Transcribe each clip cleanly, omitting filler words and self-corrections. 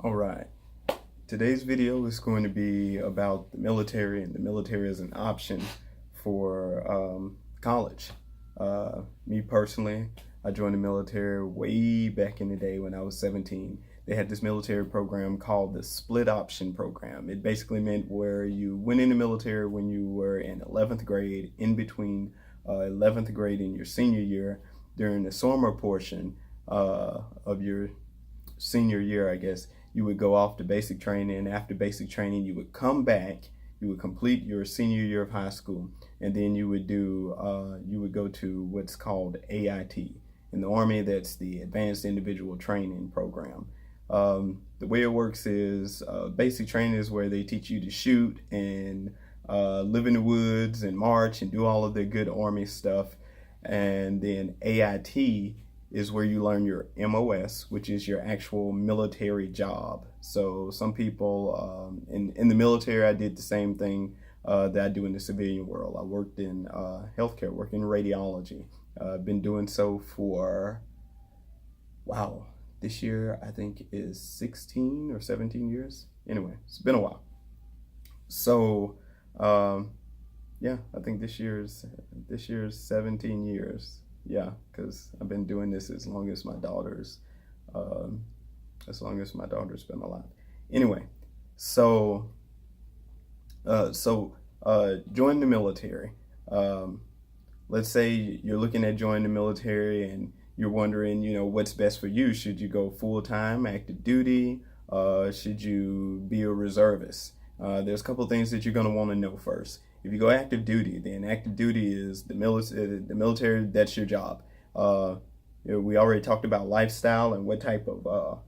All right. Today's video is going to be about the military and the military as an option for college. Me personally, I joined the military way back in the day when I was 17. They had this military program called the Split Option Program. It basically meant where you went in the military when you were in 11th grade, in between 11th grade and your senior year, during the summer portion of your senior year, I guess, you would go off to basic training. After basic training, you would come back, you would complete your senior year of high school, and then you would go to what's called AIT. In the Army, that's the Advanced Individual Training Program. The way it works is basic training is where they teach you to shoot and live in the woods and march and do all of the good Army stuff. And then AIT is where you learn your MOS, which is your actual military job. So some people in the military, I did the same thing that I do in the civilian world. I worked in healthcare, worked in radiology. I've been doing so for, wow, this year I think is 16 or 17 years. Anyway, it's been a while. So yeah, I think this year's 17 years. Yeah, because I've been doing this as long as my daughter's been alive. Anyway, so join the military. Let's say you're looking at joining the military and you're wondering, what's best for you. Should you go full-time, active duty? Should you be a reservist? There's a couple of things that you're going to want to know first. If you go active duty, then active duty is the military, that's your job. We already talked about lifestyle and what type of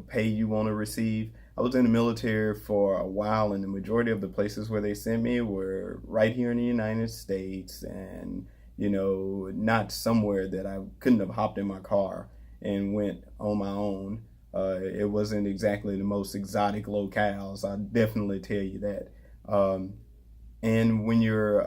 pay you want to receive. I was in the military for a while, and the majority of the places where they sent me were right here in the United States, and not somewhere that I couldn't have hopped in my car and went on my own. It wasn't exactly the most exotic locales, I'll definitely tell you that. And when you're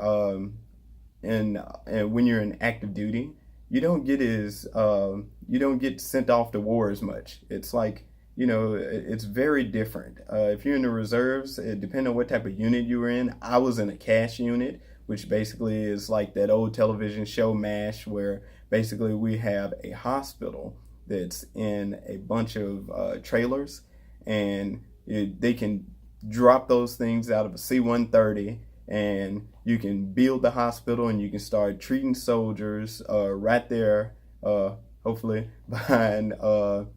in active duty, you don't get sent off to war as much. It's like, it's very different. If you're in the reserves, it depends on what type of unit you were in. I was in a cash unit, which basically is like that old television show MASH, where basically we have a hospital that's in a bunch of trailers, and they can drop those things out of a C-130, and you can build the hospital and you can start treating soldiers right there, hopefully behind the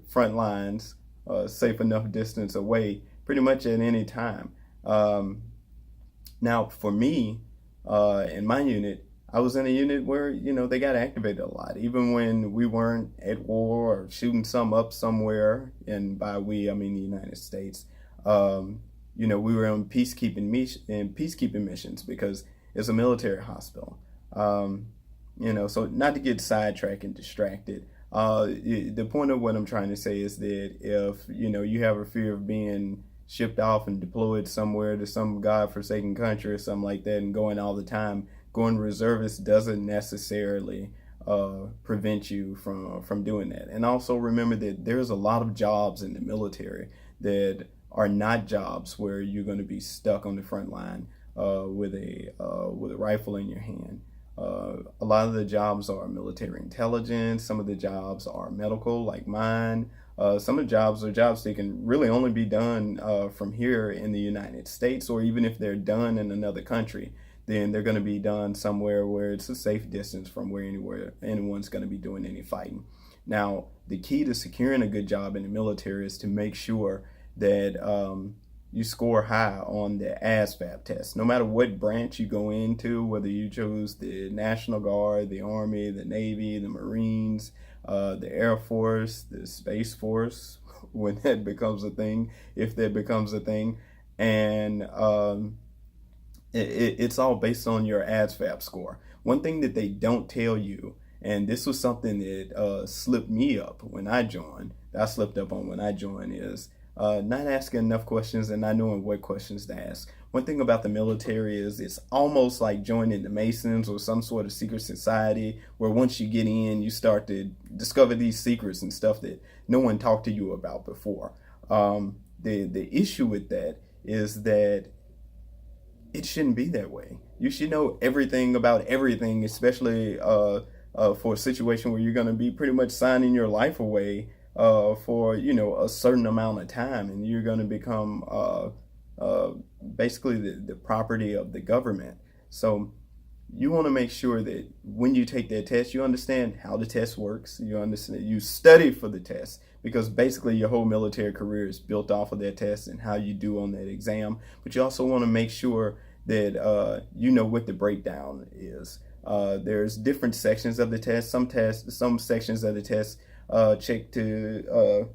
front lines, safe enough distance away, pretty much at any time. Now for me, in my unit, I was in a unit where they got activated a lot, even when we weren't at war or shooting some up somewhere. And by we, I mean the United States. We were on peacekeeping missions because it's a military hospital. So not to get sidetracked and distracted. The point of what I'm trying to say is that if you have a fear of being shipped off and deployed somewhere to some godforsaken country or something like that and going all the time, going reservist doesn't necessarily prevent you from doing that. And also remember that there's a lot of jobs in the military that are not jobs where you're going to be stuck on the front line with a rifle in your hand. A lot of the jobs are military intelligence. Some of the jobs are medical, like mine. Some of the jobs are jobs that can really only be done from here in the United States, or even if they're done in another country, then they're going to be done somewhere where it's a safe distance from where anyone's going to be doing any fighting. Now, the key to securing a good job in the military is to make sure that you score high on the ASVAB test. No matter what branch you go into, whether you choose the National Guard, the Army, the Navy, the Marines, the Air Force, the Space Force, when that becomes a thing, if that becomes a thing, and it's all based on your ASVAB score. One thing that they don't tell you, and this was something that slipped me up when I joined, that I slipped up on when I joined, is not asking enough questions and not knowing what questions to ask. one thing about the military is it's almost like joining the Masons or some sort of secret society where once you get in, you start to discover these secrets and stuff that no one talked to you about before. The issue with that is that it shouldn't be that way. You should know everything about everything, especially for a situation where you're going to be pretty much signing your life away for a certain amount of time, and you're going to become basically the property of the government. So you want to make sure that when you take that test, you understand how the test works. You understand, you study for the test, because basically your whole military career is built off of that test and how you do on that exam. But you also want to make sure that you know what the breakdown is. There's different sections of the test. Some sections of the test check to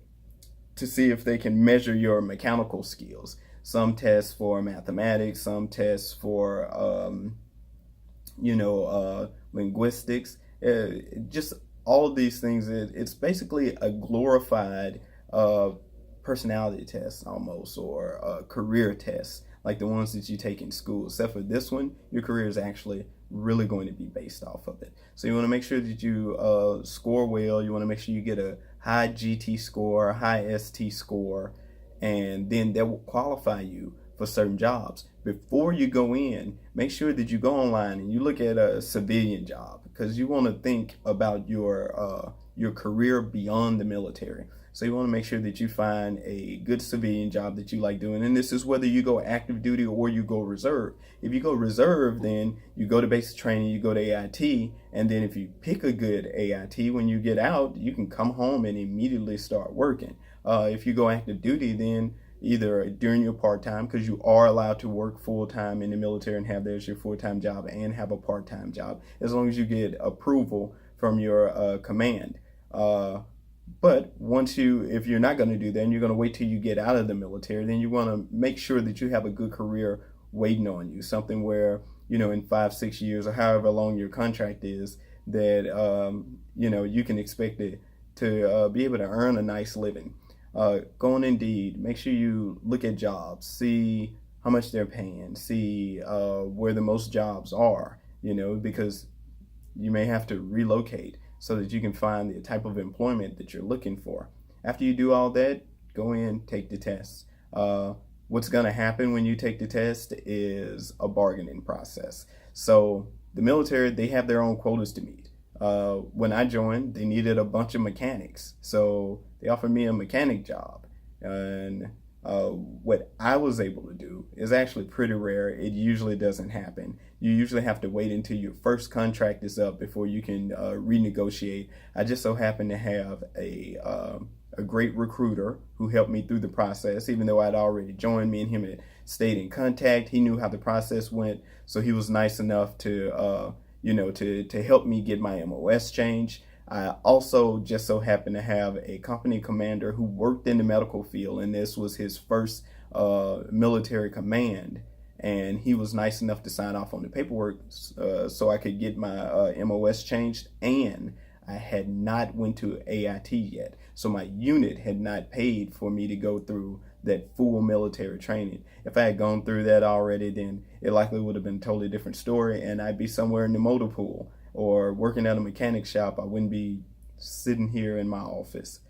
see if they can measure your mechanical skills. Some tests for mathematics. Some tests for linguistics. Just all of these things. It's basically a glorified personality test almost, or a career test, like the ones that you take in school. Except for this one, your career is actually really going to be based off of it. So you want to make sure that you score well. You want to make sure you get a high GT score, a high ST score, and then that will qualify you for certain jobs. Before you go in, make sure that you go online and you look at a civilian job, because you want to think about your career beyond the military. So you want to make sure that you find a good civilian job that you like doing. And this is whether you go active duty or you go reserve. If you go reserve, then you go to basic training, you go to AIT, and then if you pick a good AIT, when you get out, you can come home and immediately start working. If you go active duty, then either during your part-time, because you are allowed to work full-time in the military and have that as your full-time job and have a part-time job, as long as you get approval from your command. But if you're not going to do that and you're going to wait till you get out of the military, then you want to make sure that you have a good career waiting on you. Something where, in 5-6 years or however long your contract is, that, you can expect it to be able to earn a nice living. Go on Indeed, make sure you look at jobs, see how much they're paying, see where the most jobs are, because you may have to relocate so that you can find the type of employment that you're looking for. After you do all that, go in, take the test. What's going to happen when you take the test is a bargaining process. So the military, they have their own quotas to meet. When I joined, they needed a bunch of mechanics. So they offered me a mechanic job. And what I was able to do is actually pretty rare. It usually doesn't happen. You usually have to wait until your first contract is up before you can renegotiate. I just so happen to have a great recruiter who helped me through the process. Even though I'd already joined, me and him had stayed in contact. He knew how the process went, so he was nice enough to to help me get my MOS changed. I also just so happened to have a company commander who worked in the medical field, and this was his first military command. And he was nice enough to sign off on the paperwork so I could get my MOS changed. And I had not went to AIT yet. So my unit had not paid for me to go through that full military training. If I had gone through that already, then it likely would have been a totally different story, and I'd be somewhere in the motor pool or working at a mechanic shop. I wouldn't be sitting here in my office.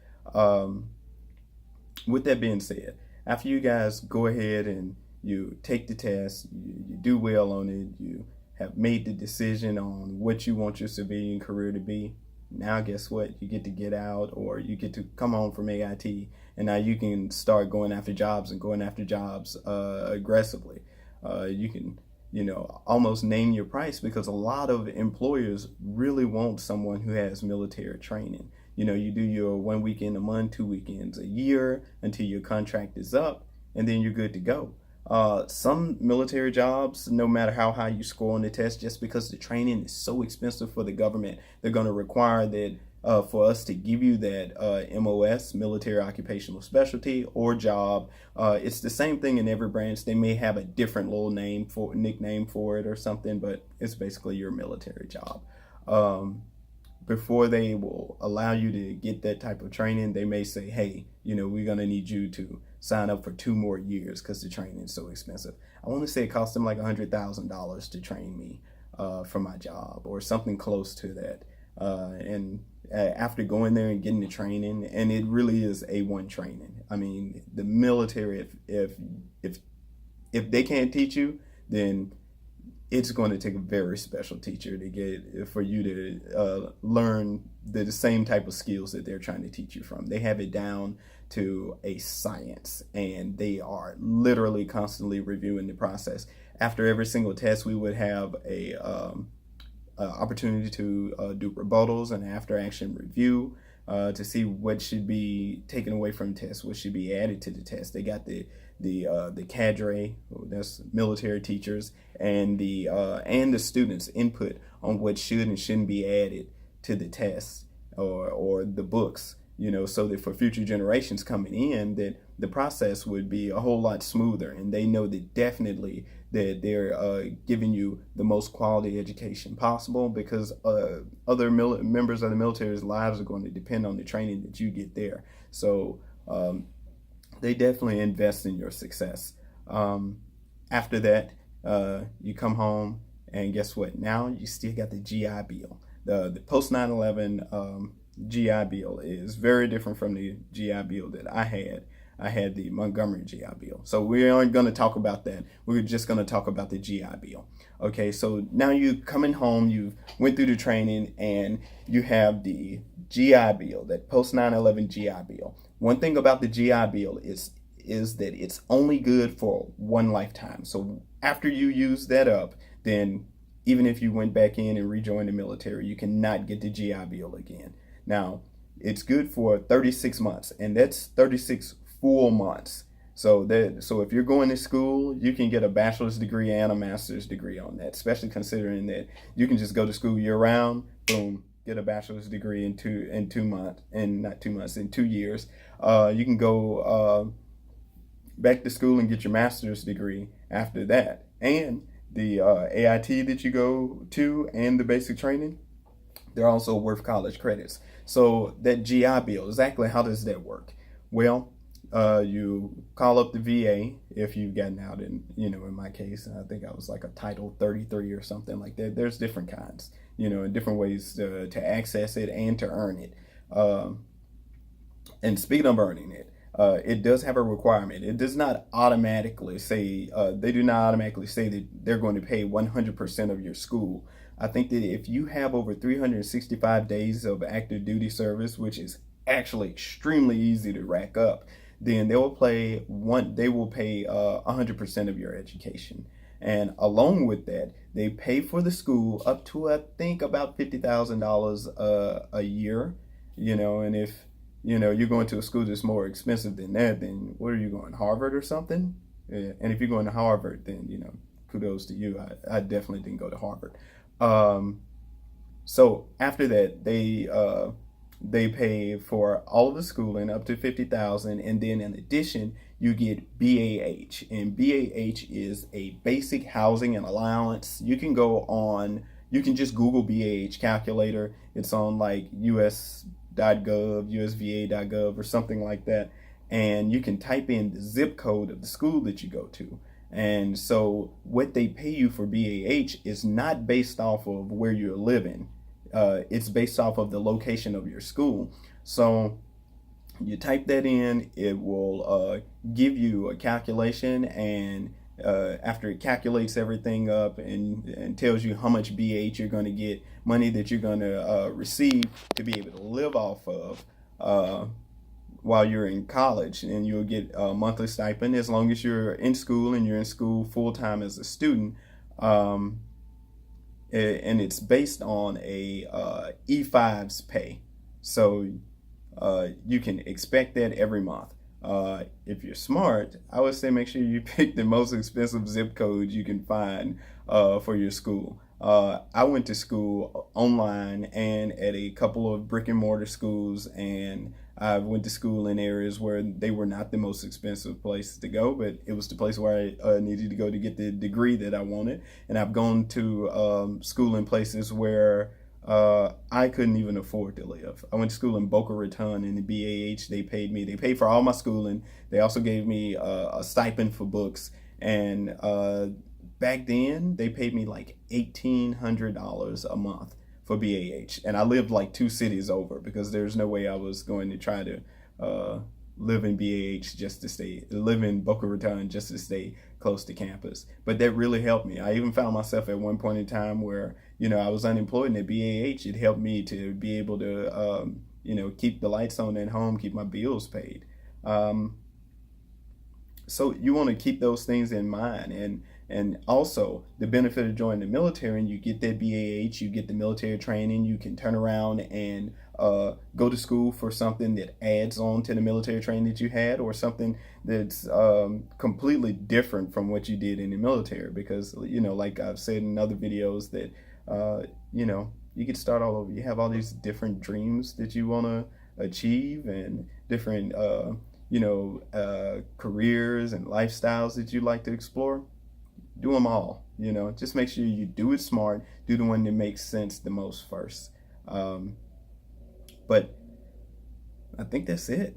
With that being said, after you guys go ahead and you take the test, you do well on it, you have made the decision on what you want your civilian career to be. Now guess what? You get to get out, or you get to come home from AIT, and now you can start going after jobs aggressively. You can, almost name your price, because a lot of employers really want someone who has military training. You do your 1 weekend a month, 2 weekends a year until your contract is up, and then you're good to go. Some military jobs, no matter how high you score on the test, just because the training is so expensive for the government, they're going to require that for us to give you that MOS, military occupational specialty, or job. It's the same thing in every branch. They may have a different little nickname for it or something, but it's basically your military job. before they will allow you to get that type of training, they may say, hey, we're going to need you to sign up for 2 more years because the training is so expensive. I want to say it cost them like $100,000 to train me for my job or something close to that. And after going there and getting the training, and it really is A1 training. I mean, the military, if they can't teach you, then it's going to take a very special teacher to get for you to learn the same type of skills that they're trying to teach you from. They have it down to a science, and they are literally constantly reviewing the process. After every single test, we would have a opportunity to do rebuttals and after action review to see what should be taken away from the test, what should be added to the test. They got the cadre, that's military teachers, and the students' input on what should and shouldn't be added to the test or the books, so that for future generations coming in, that the process would be a whole lot smoother, and they know that definitely that they're giving you the most quality education possible, because other members of the military's lives are going to depend on the training that you get there. So they definitely invest in your success. After that, you come home, and guess what? Now you still got the GI Bill. The post 9/11 GI Bill is very different from the GI Bill that I had. I had the Montgomery GI Bill. So we aren't going to talk about that. We're just going to talk about the GI Bill. Okay, so now you coming home, you went through the training, and you have the GI Bill, that post 9/11 GI Bill. One thing about the GI Bill is that it's only good for one lifetime. So after you use that up, then even if you went back in and rejoined the military, you cannot get the GI Bill again. Now, it's good for 36 months, and that's 36 full months. So if you're going to school, you can get a bachelor's degree and a master's degree on that, especially considering that you can just go to school year round, boom, get a bachelor's degree in 2 months, and not 2 months, in 2 years. You can go back to school and get your master's degree after that. And the AIT that you go to and the basic training, they're also worth college credits. So that GI Bill, exactly how does that work? Well, you call up the VA if you've gotten out in my case, I think I was like a Title 33 or something like that. There's different kinds, and different ways to access it and to earn it. And speaking of earning it, it does have a requirement. It does not automatically say, they do not automatically say that they're going to pay 100% of your school. I think that if you have over 365 days of active duty service, which is actually extremely easy to rack up, then they will pay 100% of your education. And along with that, they pay for the school up to, I think, about $50,000 a year. And if you're going to a school that's more expensive than that, then what are you going, Harvard or something? Yeah. And if you're going to Harvard, then kudos to you. I definitely didn't go to Harvard. So after that, they pay for all of the schooling up to $50,000, and then in addition you get BAH, and BAH is a basic housing and allowance. You can just Google BAH calculator. It's on like US.gov, USVA.gov or something like that, and you can type in the zip code of the school that you go to. And so what they pay you for BAH is not based off of where you're living. It's based off of the location of your school. So you type that in, it will give you a calculation, and after it calculates everything up and tells you how much BAH you're going to get, money that you're going to receive to be able to live off of while you're in college, and you'll get a monthly stipend as long as you're in school and you're in school full-time as a student. And it's based on a E5's pay. So you can expect that every month. If you're smart, I would say make sure you pick the most expensive zip code you can find for your school. I went to school online and at a couple of brick and mortar schools, and I went to school in areas where they were not the most expensive places to go, but it was the place where I needed to go to get the degree that I wanted. And I've gone to school in places where I couldn't even afford to live. I went to school in Boca Raton in the BAH. They paid me. They paid for all my schooling. They also gave me a stipend for books. And back then, they paid me like $1,800 a month for BAH. And I lived like 2 cities over because there's no way I was going to try to live in BAH just to live in Boca Raton just to stay close to campus. But that really helped me. I even found myself at one point in time where, I was unemployed, and at BAH, it helped me to be able to, keep the lights on at home, keep my bills paid. Um, so you want to keep those things in mind, and also the benefit of joining the military, and you get that BAH, you get the military training, you can turn around and go to school for something that adds on to the military training that you had, or something that's completely different from what you did in the military. Because like I've said in other videos, that you get to start all over. You have all these different dreams that you want to achieve, and different careers and lifestyles that you like to explore. Do them all. Just make sure you do it smart. Do the one that makes sense the most first. But I think that's it.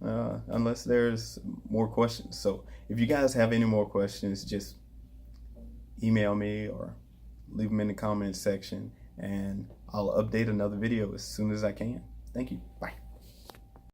Unless there's more questions. So if you guys have any more questions, just email me or leave them in the comments section, and I'll update another video as soon as I can. Thank you. Bye.